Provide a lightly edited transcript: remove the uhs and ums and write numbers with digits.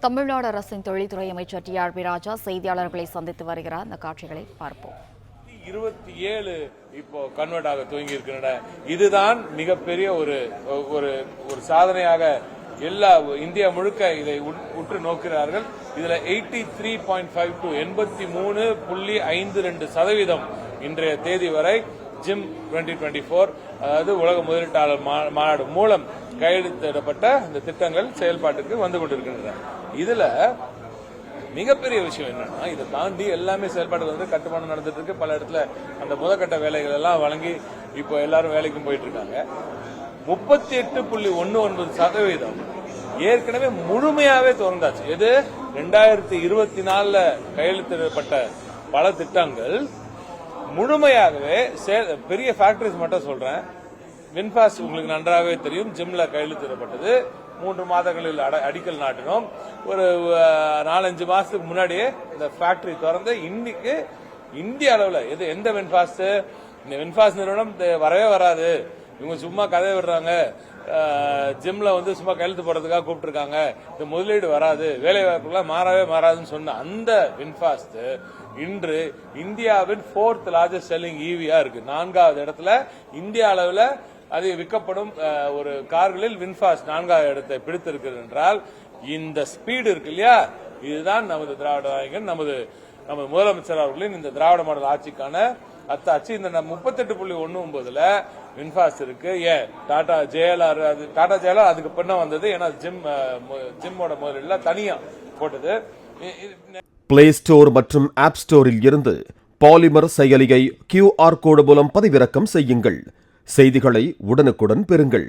தமிழ்நாடு அரசின் தொழில்துறை அமைச்சர் டிஆர்பி ராஜா செய்தியாளர்களை சந்தித்து வருகிறார். அந்த காட்சிகளை பார்ப்போம். 27 இப்போ கன்வெர்ட் ஆக துவங்கி இருக்கின்றன. இதுதான் மிகப்பெரிய ஒரு சாதனையாக எல்லா இந்தியா முழுக்க இதை உற்று நோக்கிறார்கள். இதுல 83.52 83.52% இன்றைய தேதி வரை ஜிம் 2024 அதாவது உலக முதலீட்டாளர் மாநாடு மூலம் கையெழுத்திடப்பட்ட இந்த திட்டங்கள் செயல்பாட்டுக்கு வந்து கொண்டிருக்கின்றன. இதுல மிகப்பெரிய விஷயம் என்னன்னா, இதை தாண்டி எல்லாமே செயல்பாடு வந்து கட்டுமானம் நடந்துட்டு இருக்கு. பல இடத்துல அந்த முதற்கட்ட வேலைகள் எல்லாம் வழங்கி இப்போ எல்லாரும் வேலைக்கும் போயிட்டு இருக்காங்க. 38.19% ஏற்கனவே முழுமையாவே திறந்தாச்சு. எது 2024 கையெழுத்திடப்பட்ட பல திட்டங்கள் முழுமையாகவே பெரிய ஃபேக்டரிஸ் மட்டும் சொல்றேன். வின்பாஸ்ட் உங்களுக்கு நன்றாகவே தெரியும். ஜிம்ல கையெழுத்திடப்பட்டது 3 மாதங்களில் அடிக்கல் நாட்டினோம். ஒரு 4-5 மாசத்துக்கு முன்னாடியே இந்த ஃபேக்டரி திறந்து இன்னைக்கு இந்திய அளவில் எந்த வின்பாஸ்ட் இந்த வின்பாஸ்ட் நிறுவனம் வரவே வராது, இவங்க சும்மா கதை விடுறாங்க, ஜிம்ல வந்து சும்மா கையெழுத்து போடுறதுக்காக கூப்பிட்டு இருக்காங்க, இந்த முதலீடு வராது, வேலை வாய்ப்புகள்லாம் மாறவே மாறாதுன்னு சொன்ன அந்த வின்பாஸ்ட் இன்று இந்தியாவின் 4th லார்ஜஸ்ட் செல்லிங் ஈவியா இருக்கு. 4வது இடத்துல இந்திய அளவில் அது விற்கப்படும் ஒரு கார்களில் வின்பாஸ்ட் 4வது இடத்தை பிடித்திருக்கிறது என்றால் இந்த ஸ்பீடு இருக்கு இல்லையா, இதுதான் நமது திராவிட நாயகன் நமது முதலமைச்சர் அவர்களின் இந்த திராவிட மாடல் ஆட்சிக்கான அத்தாட்சி. இந்த 38.19 வின்பாஸ்ட் இருக்கு. ஏன் டாடா ஜேஎல்ஆர் அதுக்கு பின்ன வந்தது. ஏன்னா ஜிம்மோட முதலீடுல தனியா போட்டது. பிளே ஸ்டோர் மற்றும் ஆப் ஸ்டோரில் இருந்து பாலிமர் செயலியை QR கோடு மூலம் பதிவிறக்கம் செய்யுங்கள். செய்திகளை உடனுக்குடன் பெறுங்கள்.